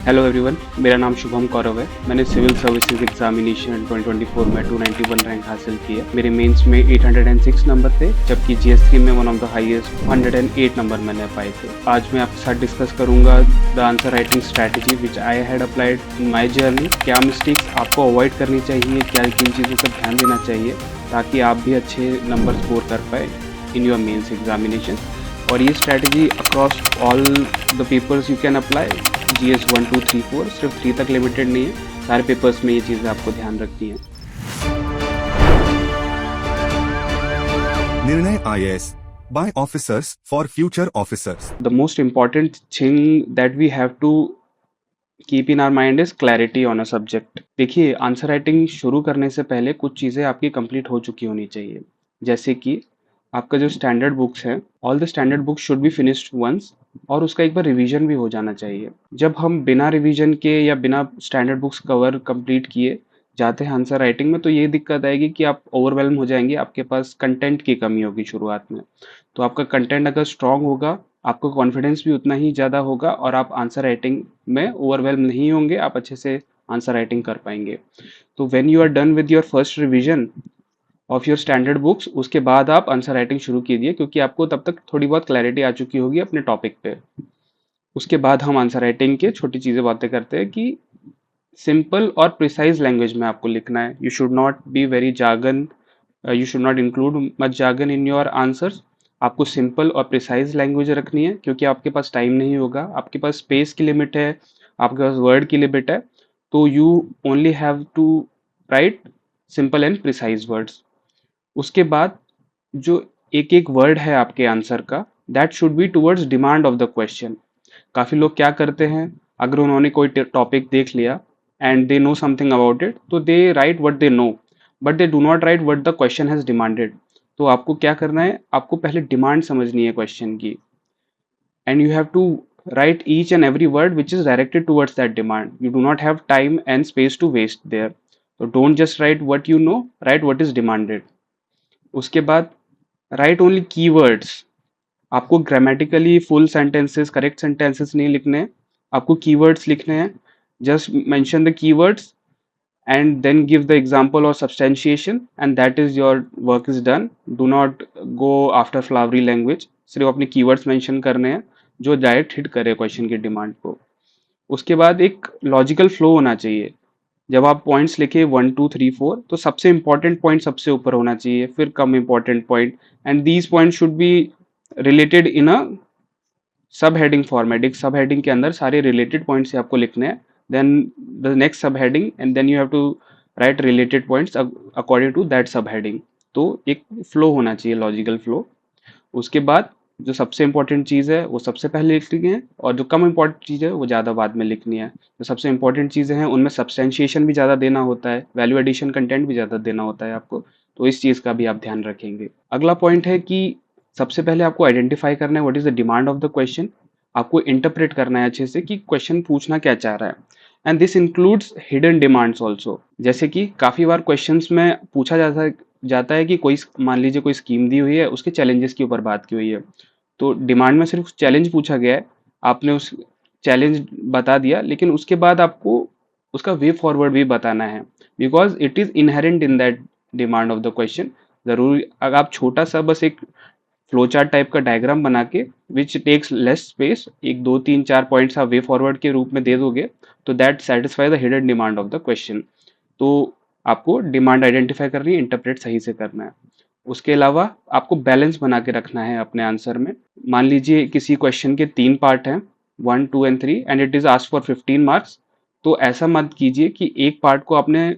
Hello everyone, मेरा नाम शुभम कौरव है। मैंने सिविल सर्विसेज एग्जामिनेशन 2024 में 291 रैंक हासिल की है। मेरे मेंस में 806 नंबर थे, जबकि जीएस3 में one of the highest 108 number मैंने पाए थे। आज मैं आपके साथ डिस्कस करूंगा the answer writing strategy which I had applied in my journey. क्या मिस्टेक्स आपको अवॉइड करनी चाहिए, क्या किन चीज़ों का ध्यान देना चाहिए ताकि आप भी अच्छे नंबर स्कोर कर पाए इन योर मेंस एग्जामिनेशन। और ये strategy across all the papers you can apply. GS 1, 2, 3, 4 सिर्फ 3 तक लिमिटेड नहीं है, सारे पेपर्स में ये चीज़ें आपको ध्यान रखनी है। निर्णय IAS by officers for future officers. The most important thing that we have to keep in our mind is clarity on a subject. देखिए, आंसर राइटिंग शुरू करने से पहले कुछ चीज़ें आपकी कंप्लीट हो चुकी होनी चाहिए। जैसे कि आपका जो स्टैंडर्ड बुक्स है, all the standard books should be finished once, और उसका एक बार रिवीजन भी हो जाना चाहिए। जब हम बिना रिवीजन के या बिना स्टैंडर्ड बुक्स कवर कंप्लीट किए जाते हैं आंसर राइटिंग में, तो ये दिक्कत आएगी कि आप ओवरवेल्म हो जाएंगे, आपके पास कंटेंट की कमी होगी शुरुआत में। तो आपका कंटेंट अगर स्ट्रांग होगा, आपको कॉन्फिडेंस भी उतना ही ज़्यादा होगा और आप आंसर राइटिंग में ओवरवेल्म नहीं होंगे, आप अच्छे से आंसर राइटिंग कर पाएंगे। तो when you are done with your first revision of your standard books, उसके बाद आप आंसर राइटिंग शुरू कीजिए, क्योंकि आपको तब तक थोड़ी बहुत क्लैरिटी आ चुकी होगी अपने टॉपिक पे। उसके बाद हम आंसर राइटिंग के छोटी चीज़ें बातें करते हैं कि सिंपल और प्रिसाइज लैंग्वेज में आपको लिखना है। You should not be very jargon, you should not include much jargon in your answers. आपको सिंपल और प्रिसाइज लैंग्वेज रखनी है, क्योंकि आपके पास टाइम नहीं होगा, आपके पास स्पेस की लिमिट है, आपके पास वर्ड की लिमिट है। तो you only have to write simple and precise words. उसके बाद जो एक एक वर्ड है आपके आंसर का, that should be towards demand of the question. काफ़ी लोग क्या करते हैं, अगर उन्होंने कोई टॉपिक देख लिया and they know something about it, तो they write what they know, but they do not write what the question has demanded. तो आपको क्या करना है, आपको पहले डिमांड समझनी है क्वेश्चन की, and you have to write each and every word which is directed towards that demand. You do not have time and space to waste there. So don't just write what you know, write what is demanded. उसके बाद right only keywords. आपको grammatically full sentences, correct sentences नहीं लिखने हैं, आपको keywords लिखने हैं। Just mention the keywords and then give the example or substantiation, and that is your work is done. Do not go after flowery language. सिर्फ अपने keywords mention करने हैं जो डायरेक्ट हिट करे क्वेश्चन की डिमांड को। उसके बाद एक लॉजिकल फ्लो होना चाहिए। जब आप पॉइंट्स लिखे 1, 2, 3, 4, तो सबसे इंपॉर्टेंट पॉइंट सबसे ऊपर होना चाहिए, फिर कम important point, and these point should be related in a sub heading format. एक सब हेडिंग के अंदर सारे रिलेटेड पॉइंट्स आपको लिखने हैं, then the next subheading, and then you have to write related points according to that subheading. तो एक फ्लो होना चाहिए, लॉजिकल फ्लो। उसके बाद जो सबसे इंपॉर्टेंट चीज़ है वो सबसे पहले लिखनी है, और जो कम इंपॉर्टेंट चीज़ है वो ज़्यादा बाद में लिखनी है। जो सबसे इंपॉर्टेंट चीज़ें हैं उनमें सब्सटेंशिएशन भी ज़्यादा देना होता है, वैल्यू एडिशन कंटेंट भी ज़्यादा देना होता है आपको, तो इस चीज़ का भी आप ध्यान रखेंगे। अगला पॉइंट है कि सबसे पहले आपको आइडेंटिफाई करना है what is the demand of the question. आपको इंटरप्रेट करना है अच्छे से कि क्वेश्चन पूछना क्या चाह रहा है, and this includes hidden demands also. जैसे कि काफ़ी बार क्वेश्चंस में पूछा जाता है कि कोई, मान लीजिए कोई स्कीम दी हुई है, उसके चैलेंजेस के ऊपर बात की हुई है, तो डिमांड में सिर्फ चैलेंज पूछा गया है, आपने उस चैलेंज बता दिया, लेकिन उसके बाद आपको उसका वे फॉरवर्ड भी बताना है, because it is inherent in that demand of the question. ज़रूरी अगर आप छोटा सा बस एक फ्लो चार्ट टाइप का डायग्राम बना के विच टेक्स लेस स्पेस, एक 2, 3, 4 पॉइंट्स आप वे फॉरवर्ड के रूप में दे दोगे, तो that satisfy the hidden demand of the question. तो आपको डिमांड आइडेंटिफाई करनी है, इंटरप्रेट सही से करना है। उसके अलावा आपको बैलेंस बना के रखना है अपने आंसर में। मान लीजिए किसी क्वेश्चन के 3 पार्ट हैं, 1, 2 and 3, and it is asked for 15 marks. तो ऐसा मत कीजिए कि एक पार्ट को आपने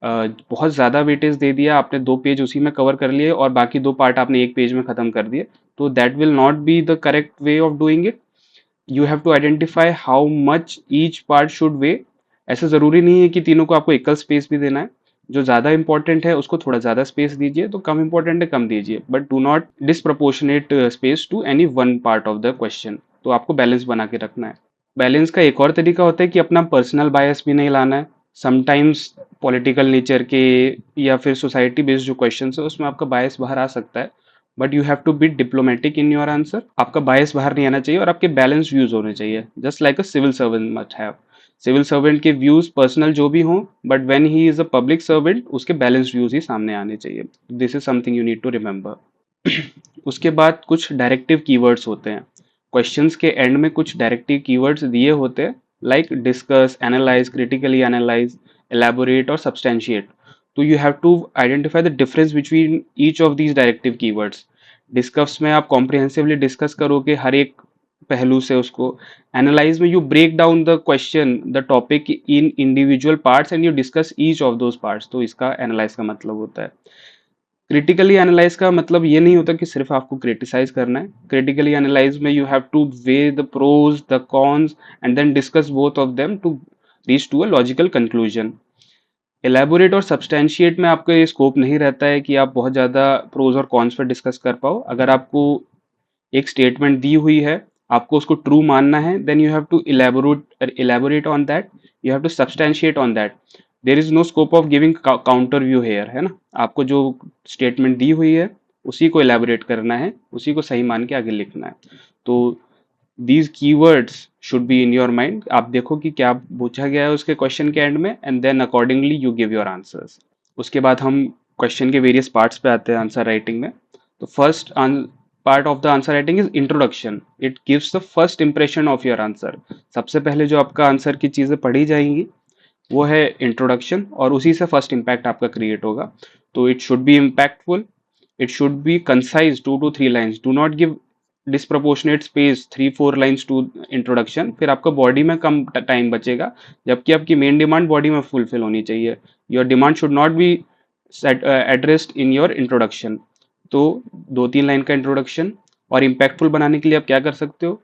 बहुत ज़्यादा वेटेज दे दिया, आपने 2 पेज उसी में कवर कर लिए और बाकी 2 पार्ट आपने 1 पेज में ख़त्म कर दिए, तो that will not be the correct way of doing it. You have to identify how much each part should weigh. ऐसा ज़रूरी नहीं है कि तीनों को आपको इक्वल स्पेस भी देना है। जो ज़्यादा इंपॉर्टेंट है उसको थोड़ा ज़्यादा स्पेस दीजिए, तो कम इंपॉर्टेंट है कम दीजिए, but do not disproportionate space to any one part of the question. तो आपको बैलेंस बना के रखना है। बैलेंस का एक और तरीका होता है कि अपना पर्सनल बायस भी नहीं लाना है। समटाइम्स पॉलिटिकल नेचर के या फिर सोसाइटी बेस्ड जो क्वेश्चन है उसमें आपका बायस बाहर आ सकता है, but you have to be diplomatic in your answer. आपका बायस बाहर नहीं आना चाहिए और आपके बैलेंस व्यूज होने चाहिए, just like a civil servant must have. Civil servant के व्यूज पर्सनल जो भी हों, but when he is a public servant उसके बैलेंस्ड व्यूज ही सामने आने चाहिए। This is something you need to remember. उसके बाद कुछ डायरेक्टिव कीवर्ड्स होते हैं। क्वेश्चंस के एंड में कुछ डायरेक्टिव कीवर्ड्स दिए होते हैं, like discuss, analyse, critically analyse, elaborate और substantiate. तो you have to identify the difference between each of these directive keywords. Discuss में आप कॉम्प्रिहेंसिवली डिस्कस करोगे हर एक पहलू से उसको। एनालाइज में you break down the question, the topic in individual parts and you discuss each of those parts, तो इसका एनालाइज का मतलब होता है। क्रिटिकली एनालाइज का मतलब ये नहीं होता कि सिर्फ आपको क्रिटिसाइज करना है। क्रिटिकली एनालाइज में you have to weigh the pros the cons and then discuss both of them to reach to a logical conclusion. Elaborate और सब्सटैंशिएट में आपका ये स्कोप नहीं रहता है कि आप बहुत ज़्यादा प्रोज और कॉन्स पर डिस्कस कर पाओ। अगर आपको एक स्टेटमेंट दी हुई है, आपको उसको ट्रू मानना है, then you have to elaborate on that, you have to substantiate on that. There is no scope of giving counter view here, है ना। आपको जो स्टेटमेंट दी हुई है उसी को elaborate करना है, उसी को सही मान के आगे लिखना है। तो these keywords should be in your mind. आप देखो कि क्या पूछा गया है उसके क्वेश्चन के एंड में, and then accordingly you give your answers. उसके बाद हम क्वेश्चन के वेरियस पार्ट्स पे आते हैं आंसर राइटिंग में। तो first part of the answer writing is introduction. It gives the first impression of your answer. सबसे पहले जो आपका आंसर की चीजें पढ़ी जाएंगी वो है इंट्रोडक्शन, और उसी से फर्स्ट इम्पैक्ट आपका क्रिएट होगा। तो it should be impactful, it should be concise, 2 to 3 lines. Do not give disproportionate space, 3-4 lines to introduction, फिर आपका बॉडी में कम टाइम बचेगा, जबकि आपकी मेन डिमांड बॉडी में फुलफिल होनी चाहिए। Your demand should not be addressed in your introduction. तो 2-3 लाइन का इंट्रोडक्शन। और इम्पैक्टफुल बनाने के लिए आप क्या कर सकते हो,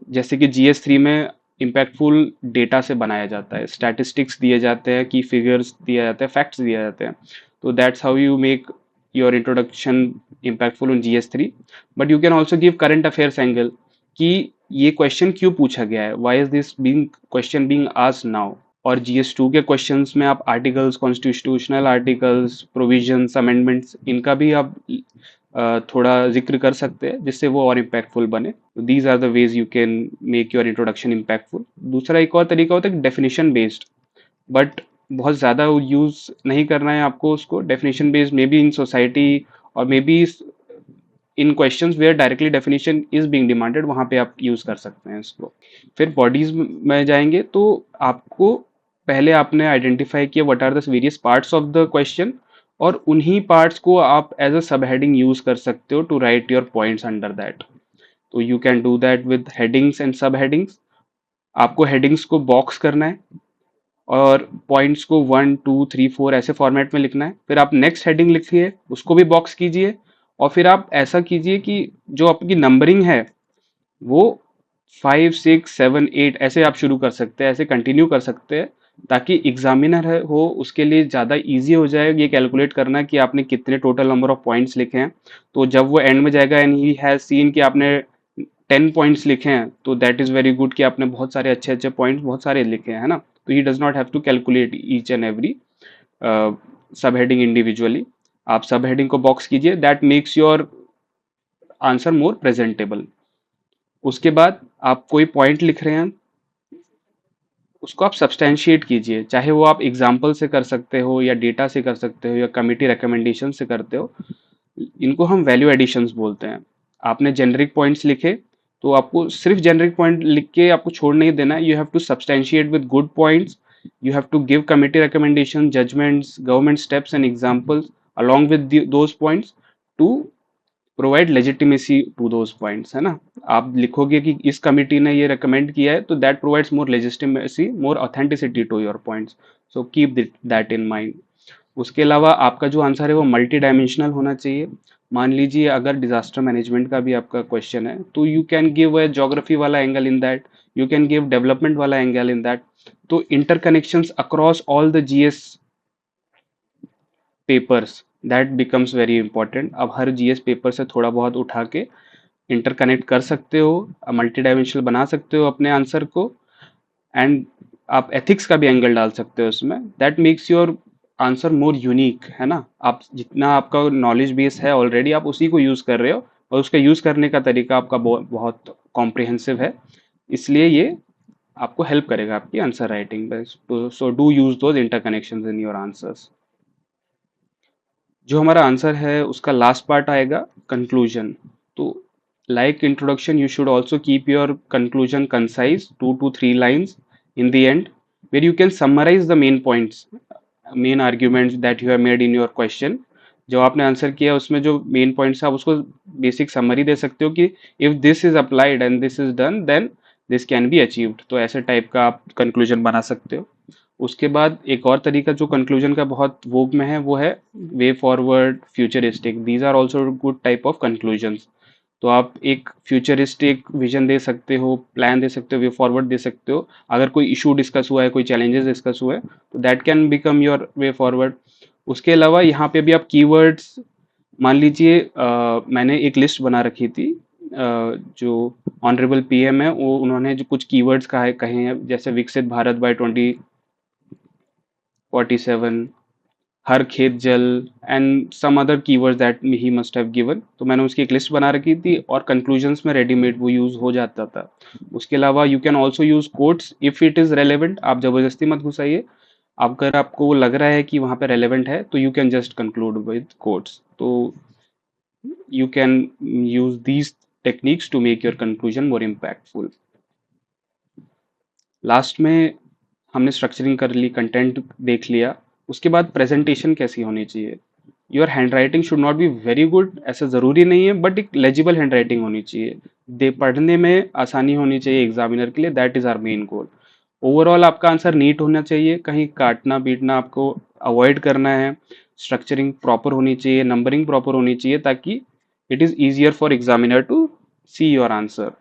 जैसे कि GS3 में इम्पैक्टफुल डेटा से बनाया जाता है, स्टैटिस्टिक्स दिए जाते हैं, की फिगर्स दिया जाता है, फैक्ट्स दिए जाते हैं। तो that's how you make your introduction impactful in GS3। But you can also give current affairs angle, कि ये क्वेश्चन क्यों पूछा गया है, why is this being question being asked now. और GS2 के क्वेश्चंस में आप articles, constitutional articles, provisions, amendments, इनका भी आप थोड़ा जिक्र कर सकते हैं, जिससे वो और इम्पैक्टफुल बने। These are the ways you can make your introduction impactful. दूसरा एक और तरीका होता है डेफिनेशन बेस्ड, बट बहुत ज़्यादा यूज नहीं करना है आपको उसको। Definition based may be in society, और may be in questions where directly definition is being demanded, वहां पे आप यूज कर सकते हैं इसको। फिर बॉडीज में जाएंगे तो आपको पहले आपने आइडेंटिफाई किया what are the various parts of the question, और उन्हीं पार्ट्स को आप as a sub heading use कर सकते हो to write your points under that. तो you can do that with headings and sub headings. आपको हेडिंग्स को बॉक्स करना है और पॉइंट्स को 1, 2, 3, 4 ऐसे फॉर्मेट में लिखना है। फिर आप नेक्स्ट हेडिंग लिखिए, उसको भी बॉक्स कीजिए, और फिर आप ऐसा कीजिए कि जो आपकी नंबरिंग है वो 5, 6, 7, 8 ऐसे आप शुरू कर सकते हैं, ऐसे कंटिन्यू कर सकते हैं, ताकि एग्जामिनर है हो उसके लिए ज़्यादा इजी हो जाए ये कैलकुलेट करना कि आपने कितने टोटल नंबर ऑफ पॉइंट्स लिखे हैं। तो जब वो एंड में जाएगा एंड ही हैज सीन कि आपने 10 पॉइंट्स लिखे हैं, तो दैट इज़ वेरी गुड कि आपने बहुत सारे अच्छे अच्छे पॉइंट्स बहुत सारे लिखे हैं, है ना। तो he does not have to calculate each and every sub heading individually. आप सब हेडिंग को बॉक्स कीजिए, that makes your answer more presentable. उसके बाद आप कोई पॉइंट लिख रहे हैं, उसको आप सब्सटैंशिएट कीजिए, चाहे वो आप एग्जाम्पल से कर सकते हो, या डेटा से कर सकते हो, या कमिटी रिकमेंडेशन से करते हो। इनको हम वैल्यू एडिशंस बोलते हैं। आपने जेनरिक पॉइंट्स लिखे, तो आपको सिर्फ जेनरिक पॉइंट लिख के आपको छोड़ नहीं देना है, you have to substantiate with good points. You have to give committee recommendation, judgements, government steps and examples along with those points to provide legitimacy to those points, है ना। आप लिखोगे कि इस कमिटी ने ये रिकमेंड किया है, तो that provides more legitimacy, more authenticity to your points. So keep that in mind. उसके अलावा आपका जो आंसर है वो मल्टी डायमेंशनल होना चाहिए। मान लीजिए अगर डिजास्टर मैनेजमेंट का भी आपका क्वेश्चन है, तो you can give a geography वाला angle in that, you can give development वाला एंगल इन दैट। तो interconnections across all the GS papers, that becomes very important. अब हर GS पेपर से थोड़ा बहुत उठा के इंटरकनेक्ट कर सकते हो, मल्टी डायमेंशनल बना सकते हो अपने आंसर को, एंड आप एथिक्स का भी एंगल डाल सकते हो उसमें। That makes your answer more unique, है ना। आप जितना आपका नॉलेज बेस है ऑलरेडी आप उसी को यूज कर रहे हो, और उसका यूज करने का तरीका आपका बहुत बहुत कॉम्प्रिहेंसिव है, इसलिए ये आपको हेल्प करेगा आपकी आंसर राइटिंग में। So do use those interconnections in your answers. जो हमारा आंसर है उसका लास्ट पार्ट आएगा कंक्लूजन। तो like introduction you should also keep your conclusion concise, 2 to 3 lines in the end, where you can summarize the main points, main arguments that you have made in your question. जो आपने answer किया उसमें जो main points है आप उसको basic summary दे सकते हो कि if this is applied and this is done then this can be achieved. तो ऐसे टाइप का आप कंक्लूजन बना सकते हो। उसके बाद एक और तरीका जो कंक्लूजन का बहुत वोग में है वो है way forward, futuristic. These are also good type of conclusions. तो आप एक फ्यूचरिस्टिक विजन दे सकते हो, प्लान दे सकते हो, वे फॉरवर्ड दे सकते हो। अगर कोई इशू डिस्कस हुआ है, कोई चैलेंजेस डिस्कस हुए हैं, तो that can become your way forward. उसके अलावा यहाँ पे भी आप कीवर्ड्स, मान लीजिए मैंने एक लिस्ट बना रखी थी। जो ऑनरेबल पीएम है वो उन्होंने जो कुछ कीवर्ड्स कहे हैं, जैसे विकसित भारत बाय 2047, हर खेत जल, and some other keywords that he must have given. तो मैंने उसकी एक लिस्ट बना रखी थी और कंक्लूजन्स में रेडीमेड वो यूज हो जाता था। उसके अलावा you can also use quotes if it is relevant. आप जबरदस्ती मत घुसाइए। अगर आपको लग रहा है कि वहां पे रेलेवेंट है तो you can just conclude with quotes. तो you can use these techniques to make your conclusion more impactful। Last में हमने स्ट्रक्चरिंग कर ली, कंटेंट देख लिया। उसके बाद प्रेजेंटेशन कैसी होनी चाहिए। Your hand writing should not be very good, ऐसा ज़रूरी नहीं है, बट एक लेजिबल हैंड राइटिंग होनी चाहिए। दे पढ़ने में आसानी होनी चाहिए एग्जामिनर के लिए, that is our main goal. Overall आपका आंसर नीट होना चाहिए, कहीं काटना पीटना आपको अवॉइड करना है। स्ट्रक्चरिंग प्रॉपर होनी चाहिए, नंबरिंग प्रॉपर होनी चाहिए, ताकि it is easier for examiner to see your answer.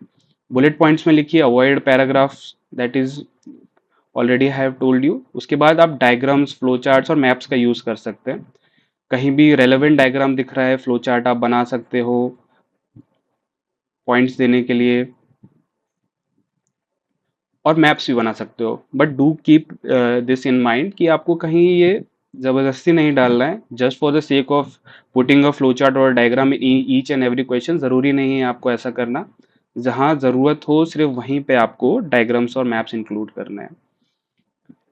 Bullet points में लिखिए, avoid paragraphs, that is already have told you. उसके बाद आप डायग्राम्स, फ्लो चार्ट्स और मैप्स का यूज़ कर सकते हैं। कहीं भी रेलेवेंट डायग्राम दिख रहा है, फ्लो चार्ट आप बना सकते हो पॉइंट्स देने के लिए, और मैप्स भी बना सकते हो। But do keep this in mind कि आपको कहीं ये जबरदस्ती नहीं डालना है, just for the sake of putting a flow chart और diagram in each and every question. ज़रूरी नहीं है आपको ऐसा करना। जहाँ ज़रूरत हो सिर्फ वहीं पे आपको डायग्राम्स और मैप्स इंक्लूड करना है।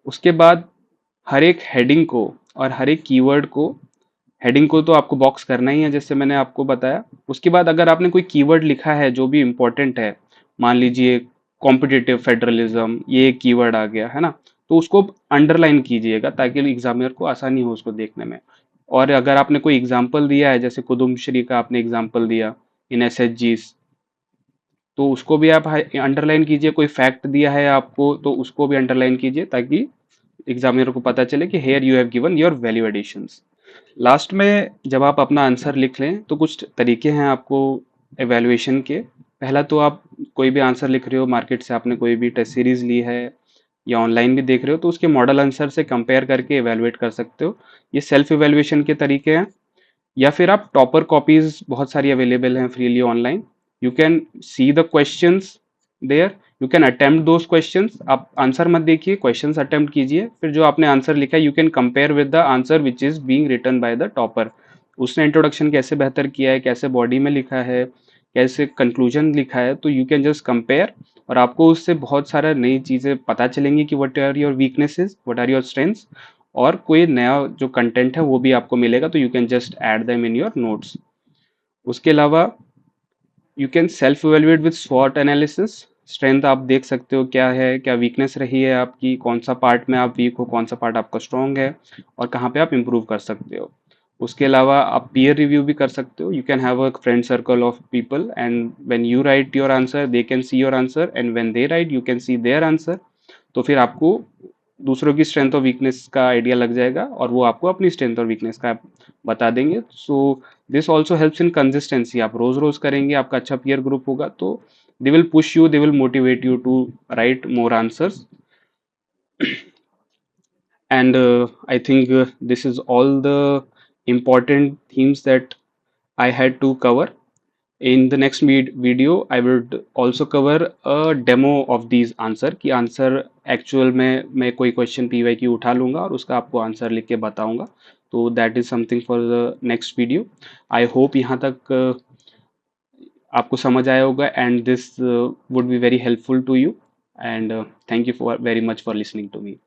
उसके बाद हर एक हेडिंग को और हर एक कीवर्ड को, हेडिंग को तो आपको बॉक्स करना ही है जैसे मैंने आपको बताया। उसके बाद अगर आपने कोई कीवर्ड लिखा है जो भी इम्पोर्टेंट है, मान लीजिए कॉम्पिटिटिव फेडरलिज्म, ये एक कीवर्ड आ गया है ना, तो उसको अंडरलाइन कीजिएगा ताकि एग्जामिनर को आसानी हो उसको देखने में। और अगर आपने कोई एग्जाम्पल दिया है, जैसे कुदुमश्री का आपने एग्जाम्पल दिया इन एस, तो उसको भी आप अंडरलाइन कीजिए। कोई फैक्ट दिया है आपको तो उसको भी अंडरलाइन कीजिए, ताकि एग्जामिनर को पता चले कि here you have given your value additions. Last में जब आप अपना आंसर लिख लें तो कुछ तरीके हैं आपको एवेल्युएशन के। पहला तो आप कोई भी आंसर लिख रहे हो, मार्केट से आपने कोई भी टेस्ट सीरीज ली है या ऑनलाइन भी देख रहे हो, तो उसके मॉडल आंसर से कंपेयर करके एवेलुएट कर सकते हो। ये सेल्फ एवेल्युएशन के तरीके हैं। या फिर आप टॉपर कॉपीज बहुत सारी अवेलेबल हैं freely online. You can see the questions there, you can attempt those questions. आप आंसर मत देखिए, क्वेश्चंस अटेम्प्ट कीजिए, फिर जो आपने आंसर लिखा है you can compare with the answer which is being written by the topper. उसने इंट्रोडक्शन कैसे बेहतर किया है, कैसे बॉडी में लिखा है, कैसे कंक्लूजन लिखा है, तो यू कैन जस्ट कंपेयर। और आपको उससे बहुत सारा नई चीज़ें पता चलेंगी कि what are your weaknesses, what are your strengths, और कोई नया जो कंटेंट है वो भी आपको मिलेगा, तो you can just add them in your notes. उसके अलावा you can self evaluate with स्वॉट एनालिसिस। स्ट्रेंथ आप देख सकते हो क्या है, क्या वीकनेस रही है आपकी, कौन सा पार्ट में आप वीक हो, कौन सा पार्ट आपका स्ट्रॉन्ग है, और कहाँ पे आप इम्प्रूव कर सकते हो। उसके अलावा आप पीयर रिव्यू भी कर सकते हो। You can have a friend circle of people, and when you write your answer they can see your answer, and when they write you can see their answer. तो फिर आपको दूसरों की स्ट्रेंथ और वीकनेस का आइडिया लग जाएगा और वो आपको अपनी स्ट्रेंथ और वीकनेस का बता देंगे। So this also helps in consistency. आप रोज रोज करेंगे, आपका अच्छा पीयर ग्रुप होगा, तो they will push you, they will motivate you to write more answers. And I think this is all the important themes that I had to cover. In the next video I would also cover a demo of these answer, कि answer actual में मैं कोई question PYQ उठा लूंगा और उसका आपको answer लिख के बताऊंगा। तो that is something for the next video. I hope यहाँ तक आपको समझ आया होगा, and this would be very helpful to you. and thank you for very much for listening to me.